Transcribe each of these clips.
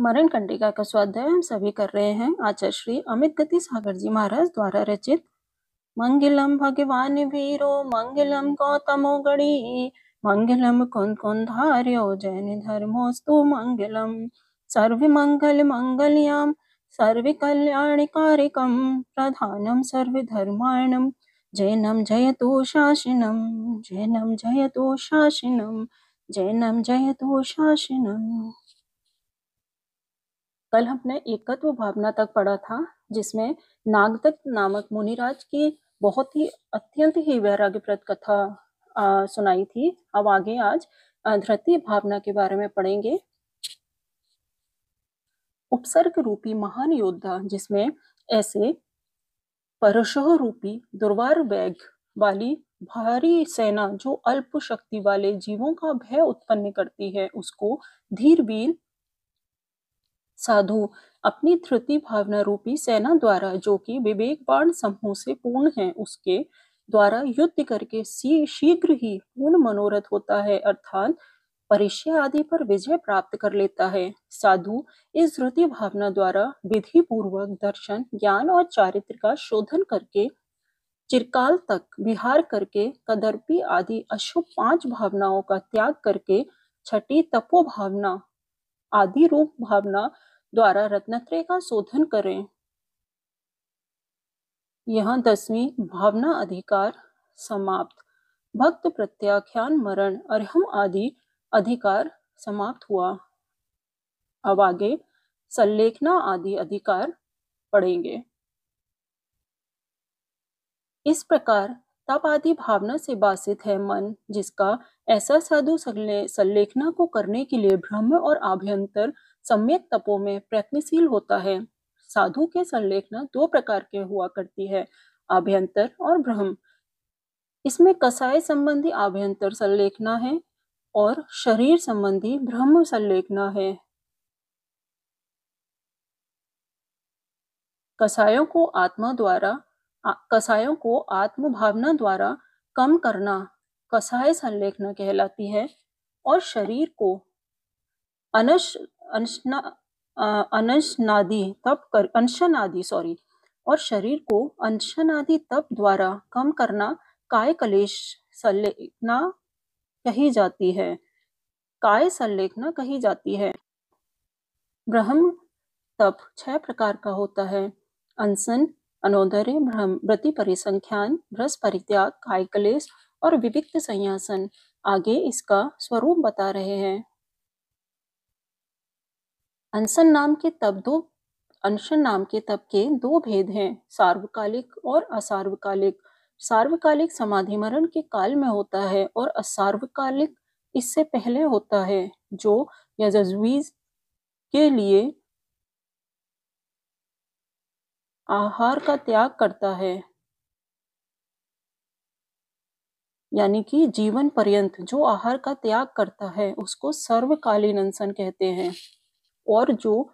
मरण कंडिका का स्वाध्याय हम सभी कर रहे हैं। आचार्य श्री अमित गति सागर जी महाराज द्वारा रचित। मंगलम भगवान वीरो मंगलम गौतमो गणी मंगलम कुंधार्यो जैन धर्मोस्तु मंगलम सर्व मंगल मंगल्याम सर्व कल्याणकारिकम प्रधानम सर्व धर्माणम जैनम जयतु शासनम जैनम जयतु शासनम जैनम जयतु शासनम। कल हमने एकत्व भावना तक पढ़ा था, जिसमें नागदत्त नामक मुनिराज की बहुत ही अत्यंत ही वैराग्यप्रद कथा सुनाई थी। अब आगे आज धृति भावना के बारे में पढ़ेंगे। उपसर्ग रूपी महान योद्धा, जिसमें ऐसे परशुः रूपी दुर्वार वेग वाली भारी सेना जो अल्प शक्ति वाले जीवों का भय उत्पन्न करती है, उसको धीर वीर साधु अपनी धृति भावना रूपी सेना द्वारा, जो कि विवेकवान समूह से पूर्ण है, उसके द्वारा युद्ध करके शीघ्र ही पूर्ण मनोरथ होता है, अर्थात परिचय आदि पर विजय प्राप्त कर लेता है। साधु इस धृति भावना द्वारा विधि पूर्वक दर्शन, ज्ञान और चारित्र का शोधन करके चिरकाल तक विहार करके कदर्पी आदि अशुभ 5 भावनाओं का त्याग करके छठी तपो भावना आदि रूप भावना द्वारा रत्नत्रय का शोधन करें। यहाँ 10वीं भावना अधिकार समाप्त। भक्त प्रत्याख्यान मरण अर्हम आदि अधिकार समाप्त हुआ। अब आगे संलेखना आदि अधिकार पढ़ेंगे। इस प्रकार तप आदि भावना से बासित है मन, जिसका ऐसा साधु संलेखना को करने के लिए ब्रह्म और आभ्यंतर सम्यक तपों में प्रयत्नशील होता है। साधु के संलेखना 2 प्रकार के हुआ करती है, आभ्यंतर और ब्रह्म। इसमें कसाय संबंधी आभ्यंतर संलेखना है और शरीर संबंधी ब्रह्म संलेखना है। कसायों को आत्म भावना द्वारा कम करना कसाय संलेखना कहलाती है, और शरीर को अंशनादि तप द्वारा कम करना काय कलेश संलेखना कही जाती है। काय संलेखना कही जाती है। ब्रह्म तप 6 प्रकार का होता है: अनशन, अनोदर्य, व्रति परिसंख्यान, भ्रस परित्याग, काय कलेश और विविक्त संयासन। आगे इसका स्वरूप बता रहे हैं। अनशन नाम के तप के 2 भेद हैं, सार्वकालिक और असार्वकालिक। सार्वकालिक समाधि मरण के काल में होता है और असार्वकालिक इससे पहले होता है, जो यजस्वी के लिए आहार का त्याग करता है, यानी कि जीवन पर्यंत जो आहार का त्याग करता है उसको सर्वकालीन अनशन कहते हैं। और जो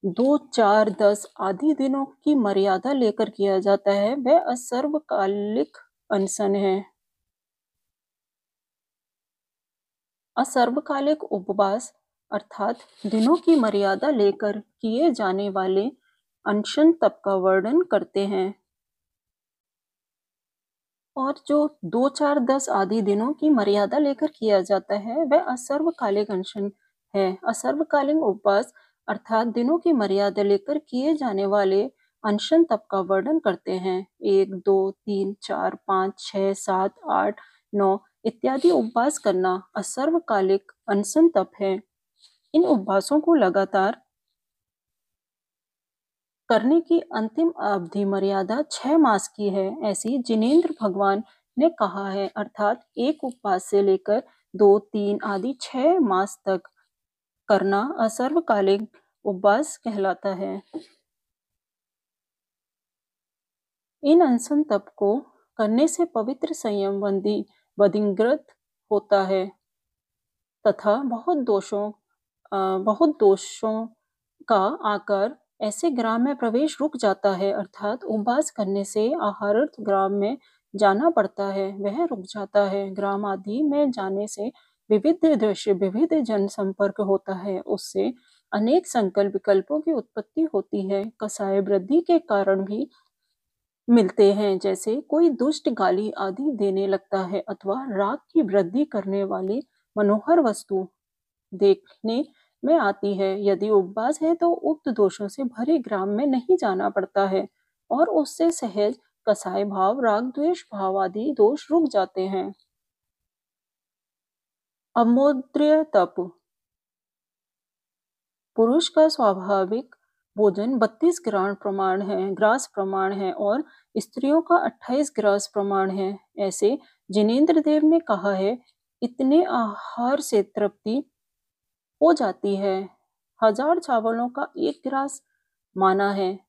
2, 4, 10 आदि दिनों की मर्यादा लेकर किया जाता है वह असर्वकालिक अनशन है। असर्वकालिक उपवास अर्थात दिनों की मर्यादा लेकर किए जाने वाले अनशन तप का वर्णन करते हैं। और जो 2, 4, 10 आदि दिनों की मर्यादा लेकर किया जाता है वह असर्वकालिक अनशन है। असर्वकालिक उपवास अर्थात दिनों की मर्यादा लेकर किए जाने वाले अनशन तप का वर्णन करते हैं। 1, 2, 3, 4, 5, 6, 7, 8, 9 इत्यादि उपवास करना असर्वकालिक अनशन तप है। इन उपवासों को लगातार करने की अंतिम अवधि मर्यादा 6 मास की है, ऐसी जिनेंद्र भगवान ने कहा है। अर्थात एक उपवास से लेकर 2, 3 आदि 6 मास तक करना असर्वकालिक उपवास कहलाता है। इन अनशन तप को करने से पवित्र संयम वधिंग्रत होता है तथा बहुत दोषों का आकर ऐसे ग्राम में प्रवेश रुक जाता है। अर्थात उपवास करने से आहारार्थ ग्राम में जाना पड़ता है, वह रुक जाता है। ग्राम आदि में जाने से विविध दृश्य, विविध जनसंपर्क होता है, उससे अनेक संकल्प विकल्पों की उत्पत्ति होती है। कसाय वृद्धि के कारण भी मिलते हैं, जैसे कोई दुष्ट गाली आदि देने लगता है अथवा राग की वृद्धि करने वाली मनोहर वस्तु देखने में आती है। यदि उपवास है तो उक्त दोषों से भरे ग्राम में नहीं जाना पड़ता है और उससे सहज कसाय भाव, राग द्वेष भाव आदि दोष रुक जाते हैं। अमोद्र्य तप। पुरुष का स्वाभाविक भोजन 32 ग्रास प्रमाण है और स्त्रियों का 28 ग्रास प्रमाण है। ऐसे जिनेंद्र देव ने कहा है, इतने आहार से तृप्ति हो जाती है। 1000 चावलों का 1 ग्रास माना है।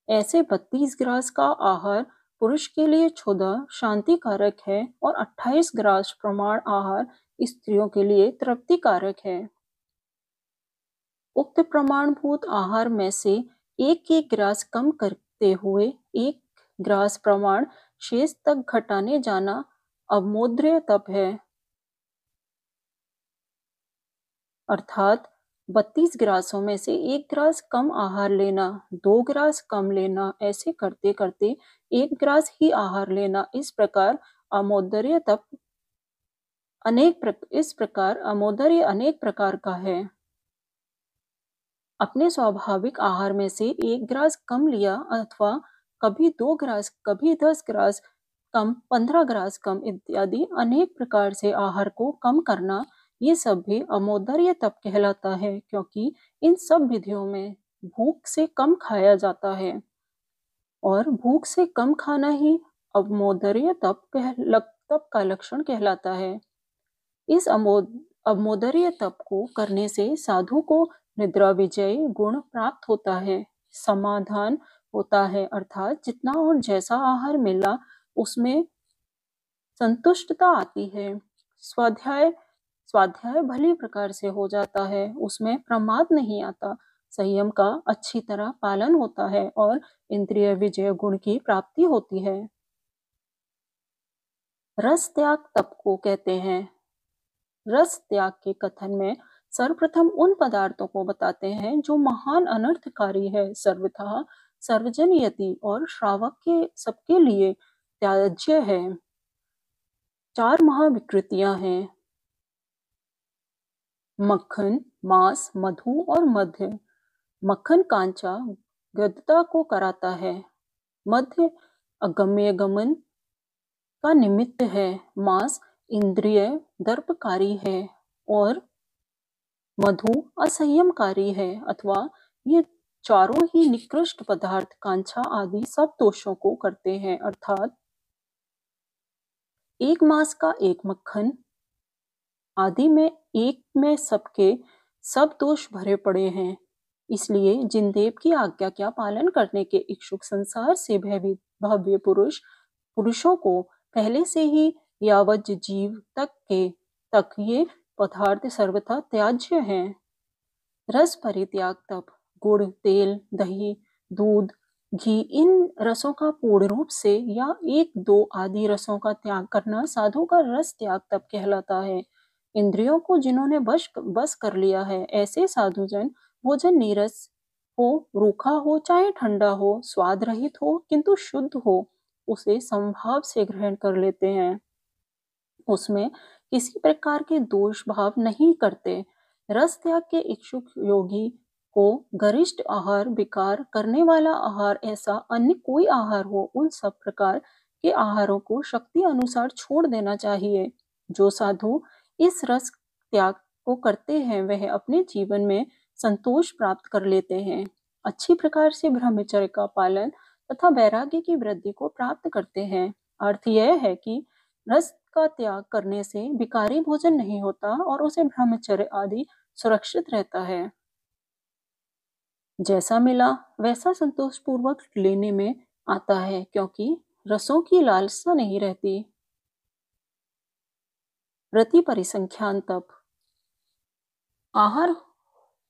ऐसे 32 ग्रास का आहार पुरुष के लिए क्षुधा शांतिकारक है और 28 ग्रास प्रमाण आहार स्त्रियों के लिए तृप्तिकारक है। उक्त प्रमाणभूत आहार में से एक ग्रास कम करते हुए 1 ग्रास प्रमाण शेष तक घटाने जाना अमोद्र्य तप है। अर्थात 32 ग्रासों में से 1 ग्रास कम आहार लेना, 2 ग्रास कम लेना, ऐसे करते करते 1 ग्रास ही आहार लेना। इस प्रकार अमोद्र्य अनेक प्रकार का है। अपने स्वाभाविक आहार में से 1 ग्रास कम लिया अथवा कभी 2 ग्रास, कभी 10 ग्रास कम, 15 ग्रास कम इत्यादि अनेक प्रकार से आहार को कम करना, ये सब भी अमोद्र्य तप कहलाता है, क्योंकि इन सब विधियों में भूख से कम खाया जाता है और भूख से कम खाना ही अमोद्र्य तप का लक्षण कहलाता है। इस अमोद्र्य तप को करने से साधु को निद्रा विजय गुण प्राप्त होता है, समाधान होता है, अर्थात जितना और जैसा आहार मिला उसमें संतुष्टता आती है। स्वाध्याय भली प्रकार से हो जाता है, उसमें प्रमाद नहीं आता, संयम का अच्छी तरह पालन होता है और इंद्रिय विजय गुण की प्राप्ति होती है। रस त्याग तप को कहते हैं। रस त्याग के कथन में सर्वप्रथम उन पदार्थों को बताते हैं जो महान अनर्थकारी है, सर्वथा सर्वजनयति और श्रावक के सबके लिए त्याज्य है। 4 महाविकृतियां हैं: मक्खन, मांस, मधु और मध्य। मक्खन कांचा गदता को कराता है, मध्य अगम्य गमन का निमित्त है, मांस इंद्रिय दर्पकारी है और मधु असंयमकारी है, अथवा ये चारों ही निकृष्ट पदार्थ कांचा आदि सब दोषों को करते हैं। अर्थात एक मांस का एक मक्खन आदि में एक में सबके सब दोष भरे पड़े हैं। इसलिए जिनदेव की आज्ञा का पालन करने के इच्छुक संसार से भयभीत भव्य पुरुषों को पहले से ही यावज्ज जीव तक ये पदार्थ सर्वथा त्याज्य हैं। रस परित्याग तप। गुड़, तेल, दही, दूध, घी इन रसों का पूर्ण रूप से या 1-2 आदि रसों का त्याग करना साधु का रस त्याग तप कहलाता है। इंद्रियों को जिन्होंने बस कर लिया है, ऐसे साधुजन भोजन नीरस हो, रूखा हो, चाहे ठंडा हो, स्वाद रहित हो किंतु शुद्ध हो, उसे समभाव से ग्रहण कर लेते हैं। उसमें किसी प्रकार के दोष भाव नहीं करते। रस त्याग के इच्छुक योगी को गरिष्ठ आहार, विकार करने वाला आहार, ऐसा अन्य कोई आहार हो, उन सब प्रकार के आहारों को शक्ति अनुसार छोड़ देना चाहिए। जो साधु इस रस त्याग को करते हैं वह अपने जीवन में संतोष प्राप्त कर लेते हैं, अच्छी प्रकार से ब्रह्मचर्य का पालन तथा वैराग्य की वृद्धि को प्राप्त करते हैं। अर्थ यह है कि रस का त्याग करने से विकारी भोजन नहीं होता और उसे ब्रह्मचर्य आदि सुरक्षित रहता है। जैसा मिला वैसा संतोष पूर्वक लेने में आता है, क्योंकि रसों की लालसा नहीं रहती। रति परिसंख्यान तप। आहार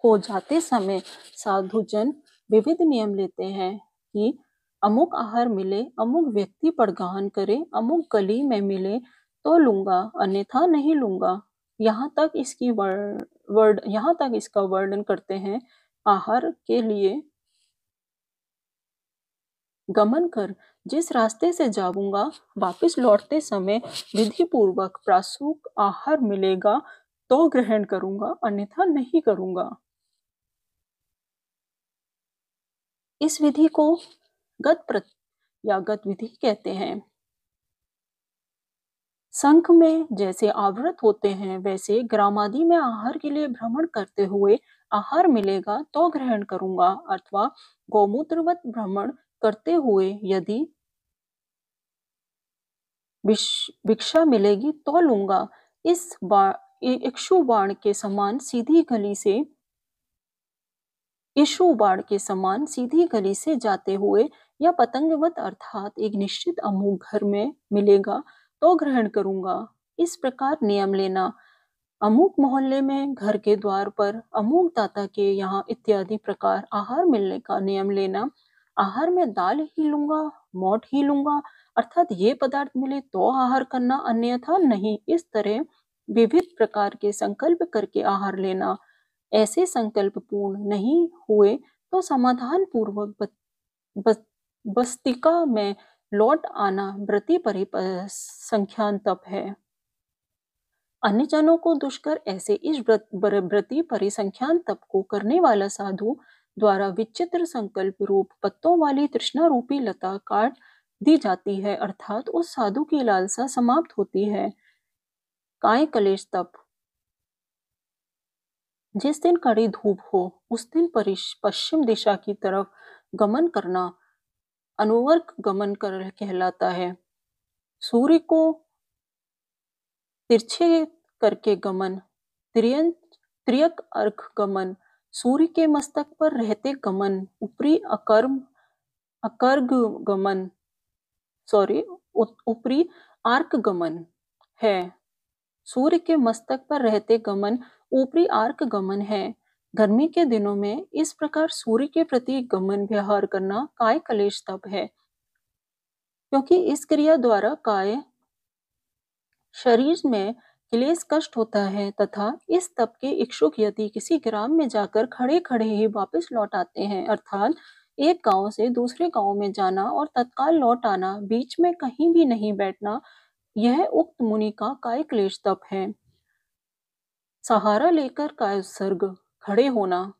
को जाते समय साधुजन विविध नियम लेते हैं कि अमुक आहार मिले, अमुक व्यक्ति पर गहन करे, अमुक गली में मिले तो लूंगा, अन्यथा नहीं लूंगा। यहाँ तक इसका वर्णन करते हैं। आहार के लिए गमन कर जिस रास्ते से जाऊंगा, वापस लौटते समय विधि पूर्वक प्रासूक आहार मिलेगा तो ग्रहण करूंगा, अन्यथा नहीं करूंगा। इस विधि को गत विधि कहते हैं। संघ में जैसे आवृत होते हैं, वैसे ग्रामादि में आहार के लिए भ्रमण करते हुए आहार मिलेगा तो ग्रहण करूंगा, अथवा गौमूत्रवत भ्रमण करते हुए यदि भिक्षा मिलेगी तो लूंगा। इक्षु बाण के समान सीधी गली से जाते हुए या पतंगवत अर्थात एक निश्चित अमुक घर में मिलेगा तो ग्रहण करूंगा। इस प्रकार नियम लेना। अमुक मोहल्ले में घर के द्वार पर अमुक दाता के यहाँ इत्यादि प्रकार आहार मिलने का नियम लेना। आहार में दाल ही लूंगा, मोठ ही लूंगा, अर्थात ये पदार्थ मिले तो आहार करना, अन्यथा नहीं। इस तरह विविध प्रकार के संकल्प करके आहार लेना। ऐसे संकल्प पूर्ण नहीं हुए तो समाधान पूर्वक बस्तिका में लौट आना व्रति परिसंख्यान तप है। अन्य जनों को दुष्कर ऐसे इस व्रति परिसंख्यान तप को करने वाला साधु द्वारा विचित्र संकल्प रूप पत्तों वाली तृष्णा रूपी लता काट दी जाती है, अर्थात उस साधु की लालसा समाप्त होती है। काय कलेश तप। जिस दिन कड़ी धूप हो उस दिन पश्चिम दिशा की तरफ गमन करना अनुवर्क गमन कर कहलाता है। सूर्य को तिरछे करके गमन त्रियक अर्घ गमन। सूर्य के मस्तक पर रहते गमन ऊपरी ऊपरी आर्क गमन है। सूर्य के मस्तक पर रहते गमन ऊपरी आर्क गमन है। गर्मी के दिनों में इस प्रकार सूर्य के प्रति गमन व्यवहार करना काय कलेश तप है, क्योंकि इस क्रिया द्वारा काय शरीर में क्लेश कष्ट होता है, तथा इस तप के इच्छुक यदि किसी ग्राम में जाकर खड़े खड़े ही वापस लौट आते हैं, अर्थात एक गांव से दूसरे गांव में जाना और तत्काल लौट आना, बीच में कहीं भी नहीं बैठना, यह उक्त मुनि का काय क्लेश तप है। सहारा लेकर काय उत्सर्ग खड़े होना।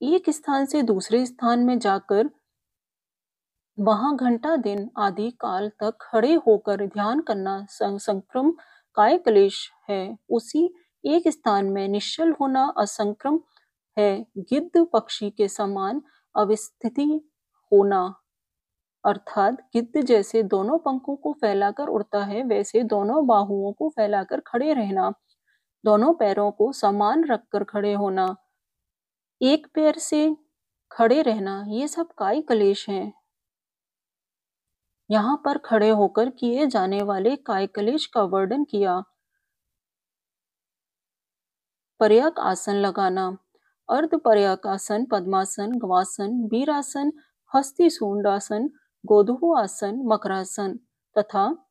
एक स्थान से दूसरे स्थान में जाकर वहां घंटा दिन आदि काल तक खड़े होकर ध्यान करना संक्रम काय क्लेश है। उसी एक स्थान में निश्चल होना असंक्रम है। गिद्ध पक्षी के समान अवस्थिति होना, अर्थात गिद्ध जैसे दोनों पंखों को फैलाकर उड़ता है, वैसे दोनों बाहुओं को फैलाकर खड़े रहना। दोनों पैरों को समान रखकर खड़े होना, एक पैर से खड़े रहना, ये सब काय क्लेश हैं। यहाँ पर खड़े होकर किए जाने वाले काय क्लेश का वर्णन किया। पर्याक आसन लगाना। अर्ध पर्याक आसन, पद्मासन, गवासन, वीरासन, हस्ती सूंडासन, गोधु आसन, मकरासन तथा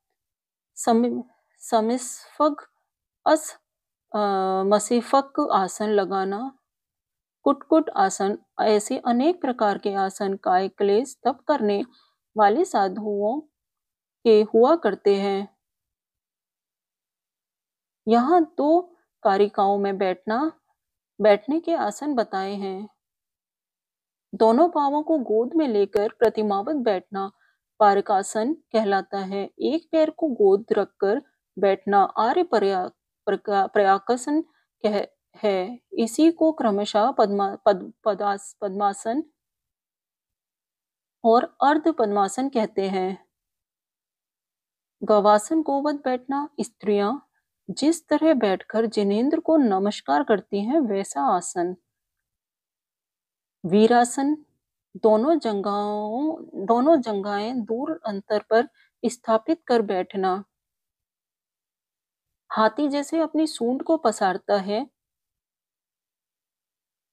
समिस्फग मसीफक आसन लगाना, कुटकुट आसन, ऐसे अनेक प्रकार के आसन काय क्लेश तप करने वाले साधुओं के हुआ करते हैं। यहाँ दो कारिकाओं में बैठने के आसन बताए हैं। दोनों पांवों को गोद में लेकर प्रतिमावत बैठना पारकासन कहलाता है। एक पैर को गोद रखकर बैठना आर्य प्रयाकासन है। इसी को क्रमशः पद्मासन और अर्ध पद्मासन कहते हैं। गवासन गोवत बैठना। स्त्रियां जिस तरह बैठकर जिनेंद्र को नमस्कार करती हैं, वैसा आसन। वीरासन दोनों जंघाएं दूर अंतर पर स्थापित कर बैठना। हाथी जैसे अपनी सूंड को पसारता है,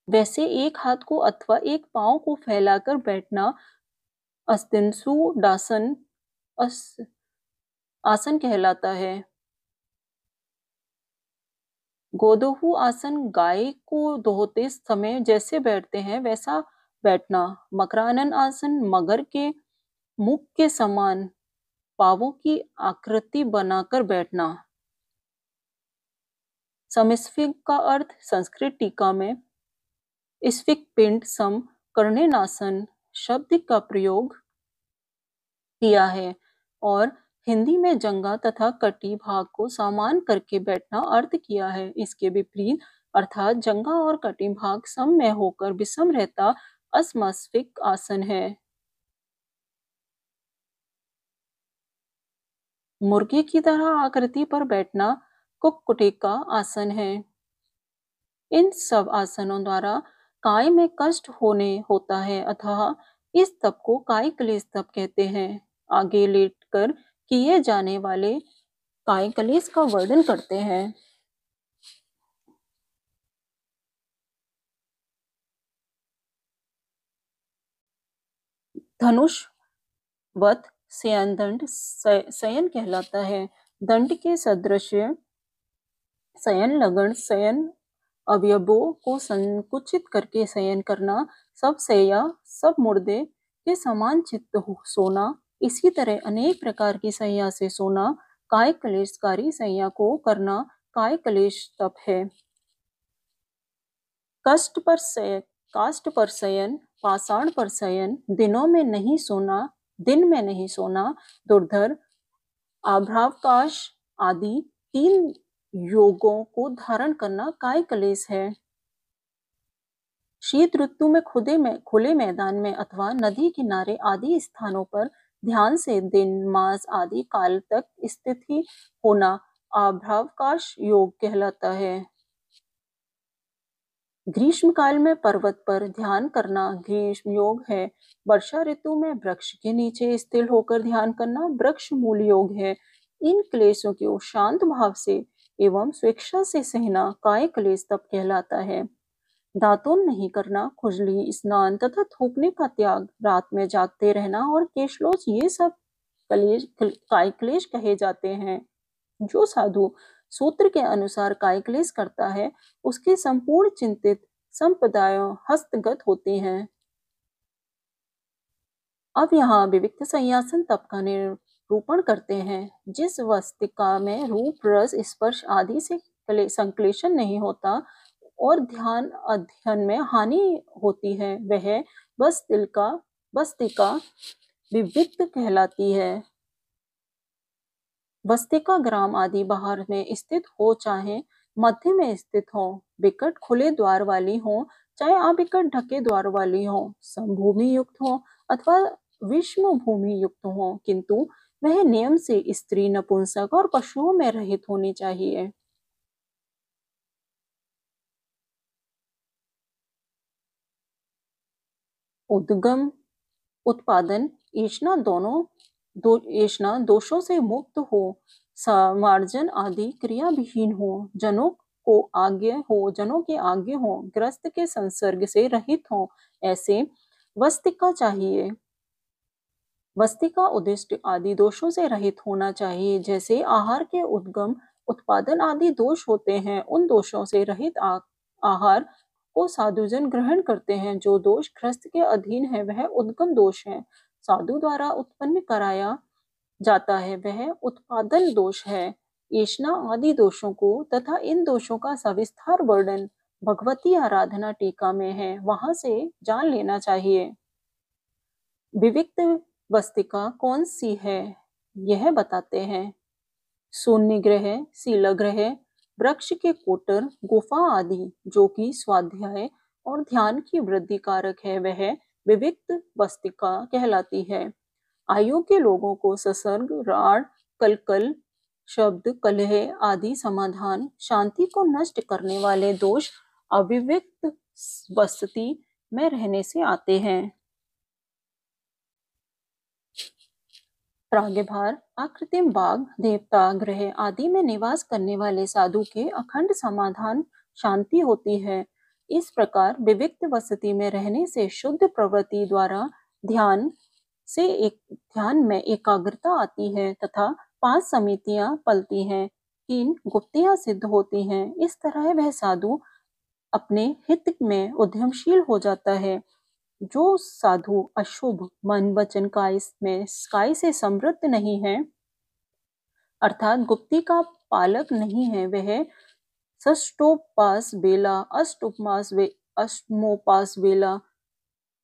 वैसे एक हाथ को अथवा एक पांव को फैलाकर बैठना अस्तिंसु डासन आसन कहलाता है। गोदोहु आसन गाय को दोहते समय जैसे बैठते हैं वैसा बैठना। मकरानन आसन मगर के मुख के समान पांवों की आकृति बनाकर बैठना। समस्फिक का अर्थ संस्कृत टीका में स्फिक पिंड सम कर्णेनासन शब्द का प्रयोग किया है और हिंदी में जंगा तथा कटी भाग को समान करके बैठना अर्थ किया है। इसके विपरीत अर्थात जंगा और कटी भाग सम में होकर विषम रहता असमस्फिक आसन है। मुर्गे की तरह आकृति पर बैठना कुक्कुटेका आसन है। इन सब आसनों द्वारा काय में कष्ट होने होता है, अतः इस तप को काय क्लेश तप कहते हैं। आगे लेटकर किए जाने वाले काय क्लेश का वर्णन करते हैं। धनुष वत शयन दंड शयन कहलाता है। दंड के सदृश शयन लगन शयन अवयवों को संकुचित करके शयन करना। सब शैया सब मुर्दे के समान चित्त सोना। इसी तरह अनेक प्रकार की शैया से सोना काय क्लेशकारी शैया को करना काय क्लेश तप है। काष्ठ पर शयन पाषाण पर शयन दिनों में नहीं सोना दिन में नहीं सोना दुर्धर आभ्रावकाश आदि 3 योगों को धारण करना काय क्लेश है। शीत ऋतु में खुले मैदान में अथवा नदी किनारे आदि स्थानों पर ध्यान से दिन मास आदि काल तक स्थिति होना आभ्रावकाश योग कहलाता है। ग्रीष्म काल में पर्वत पर ध्यान करना ग्रीष्म योग है। वर्षा ऋतु में वृक्ष के नीचे स्थिर होकर ध्यान करना वृक्ष मूल योग है। इन क्लेशों को शांत भाव से एवं स्वेच्छा से सहना काय क्लेश तप कहलाता है। दातुन नहीं करना खुजली स्नान तथा थूकने का त्याग रात में जागते रहना और केशलोच ये सब काय क्लेश कहे जाते हैं। जो साधु सूत्र के अनुसार काय क्लेश करता है उसके संपूर्ण चिंतित संप्रदायों हस्तगत होते हैं। अब यहाँ विविक्त संयासन तप का निरूपण करते हैं। जिस वस्तिका में रूप रस स्पर्श आदि से संक्लेशन नहीं होता और ध्यान अध्ययन में हानि होती है वह वस्तिका विविक्त कहलाती है। वस्तिका ग्राम आदि बाहर में स्थित हो चाहे मध्य में स्थित हो विकट खुले द्वार वाली हो चाहे अविकट ढके द्वार वाली हो समभूमि युक्त हो अथवा विषम भूमि युक्त हो किंतु वह नियम से स्त्री नपुंसक और पशुओं में रहित होनी चाहिए। उद्गम उत्पादन ऐष्णा दोषों से मुक्त हो समार्जन आदि क्रिया विहीन हो जनों के आगे हो ग्रस्त के संसर्ग से रहित हो ऐसे वस्तिका चाहिए। वस्तिका उद्दिष्ट आदि दोषों से रहित होना चाहिए। जैसे आहार के उद्गम उत्पादन आदि दोष होते हैं उन दोषों से रहित आहार को साधुजन ग्रहण करते हैं। जो दोष ग्रस्त के अधीन है वह उद्गम दोष है। साधु द्वारा उत्पन्न कराया जाता है वह उत्पादन दोष है। ऐष्णा आदि दोषों को तथा इन दोषों का सविस्तार वर्णन भगवती आराधना टीका में है वहां से जान लेना चाहिए। विविक्त वस्तिका कौन सी है यह बताते हैं। शून्य ग्रह शीलग्रह वृक्ष के कोटर गुफा आदि जो कि स्वाध्याय और ध्यान की वृद्धि कारक है वह विविक्त वस्तिका कहलाती है। आयु के लोगों को ससर्ग राड कलकल शब्द कलह आदि समाधान शांति को नष्ट करने वाले दोष अविविक्त वस्ती में रहने से आते हैं। प्राग्भार आकृतिम बाघ देवता ग्रह आदि में निवास करने वाले साधु के अखंड समाधान शांति होती है। इस प्रकार विविक्त वसति में रहने से शुद्ध प्रवृत्ति द्वारा ध्यान में एकाग्रता आती है तथा 5 समितियां पलती हैं। तीन गुप्तियां सिद्ध होती हैं। इस तरह वह साधु अपने हित में उद्यमशील हो जाता है। जो साधु अशुभ मन वचन काय से समृद्ध नहीं है, अर्थात गुप्ती का पालक नहीं है, वह षष्ठोपास बेला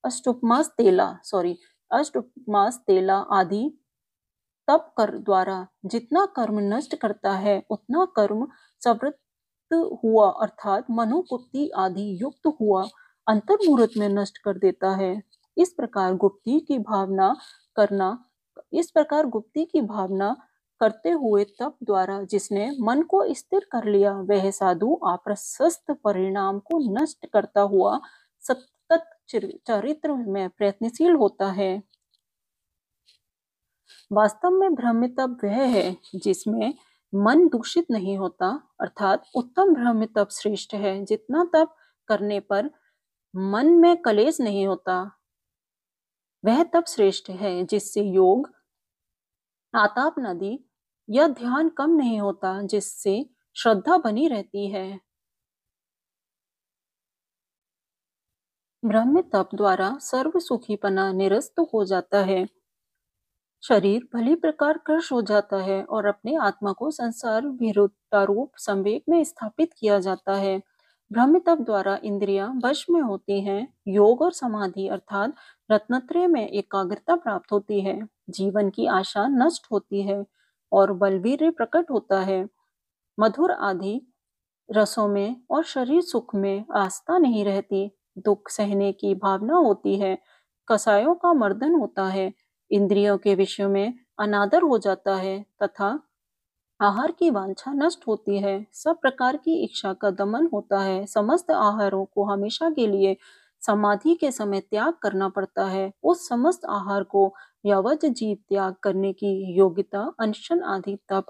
अष्टोपमास तेला आदि तप कर द्वारा जितना कर्म नष्ट करता है, उतना कर्म संवृत्त हुआ अर्थात मनोकुप्ति आदि युक्त हुआ अंतर्मुहूर्त में नष्ट कर देता है। इस प्रकार गुप्ती की भावना करते हुए तप द्वारा जिसने मन को स्थिर कर लिया, वह साधु अप्रशस्त परिणाम को नष्ट करता हुआ सतत चरित्र में प्रयत्नशील होता है। वास्तव में ब्रह्म तप वह है जिसमें मन दूषित नहीं होता, अर्थात उत्तम ब्रह्म तप श्रेष्ठ है। जितना तप करने पर मन में कलेश नहीं होता, वह तप श्रेष्ठ है जिससे योग, आताप नदी या ध्यान कम नहीं होता, जिससे श्रद्धा बनी रहती है। ब्रह्म तप द्वारा सर्व सुखीपना निरस्त हो जाता है, शरीर भली प्रकार क्रश हो जाता है और अपने आत्मा को संसार विरुद्धारूप संवेग में स्थापित किया जाता है। ब्रह्म तप द्वारा इंद्रियां वश में होती हैं, योग और समाधि अर्थात रत्नत्रय में एकाग्रता प्राप्त होती है, जीवन की आशा नष्ट होती है और बलवीर्य प्रकट होता है। मधुर आदि रसों में और शरीर सुख में आस्था नहीं रहती, दुख सहने की भावना होती है, कसायों का मर्दन होता है, इंद्रियों के विषयों में अनादर हो जाता है तथा आहार की वांछा नष्ट होती है, सब प्रकार की इच्छा का दमन होता है, समस्त आहारों को हमेशा के लिए समाधि के समय त्याग करना पड़ता है। उस समस्त आहार को यावत जीव त्याग करने की योग्यता अनशन आदि तप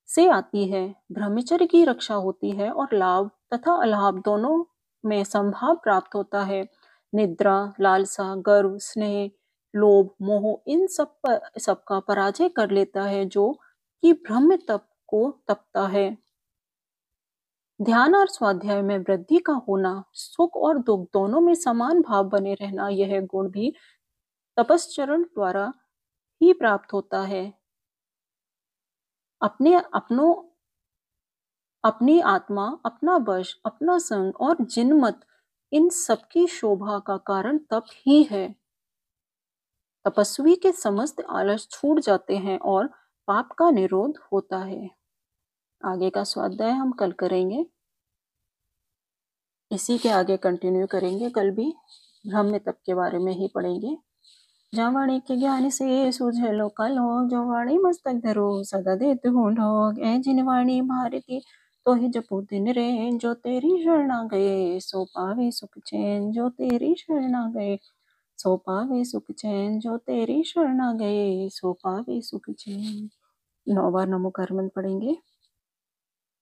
से आती है। ब्रह्मचर्य की रक्षा होती है और लाभ तथा अलाभ दोनों में संभाव प्राप्त होता है। निद्रा, लालसा, गर्व, स्नेह, लोभ, मोह इन सबका पराजय कर लेता है जो कि ब्रह्म तप को तपता है। ध्यान और स्वाध्याय में वृद्धि का होना, सुख और दुख दोनों में समान भाव बने रहना, यह गुण भी तपश्चरण द्वारा ही प्राप्त होता है। अपनी आत्मा, अपना वश, अपना संग और जिनमत, इन सबकी शोभा का कारण तप ही है। तपस्वी के समस्त आलस छूट जाते हैं और पाप का निरोध होता है। आगे का स्वाध्याय हम कल करेंगे, इसी के आगे कंटिन्यू करेंगे। कल भी ब्रह्म तप के बारे में ही पढ़ेंगे। जा वाणी के ज्ञान से सूझे लोग, जो वाणी मस्तक धरो सदा देत हूँ ढोग। ए जिन वाणी भारती तो ही जपो दिन रैन, जो तेरी शरणा गए सो पावे सुख चैन। जो तेरी शरणा गए सो पावे सुख चैन, जो तेरी शरणा गए सो पावे सुख चैन। 9 बार नमो कार मंत्र पढ़ेंगे।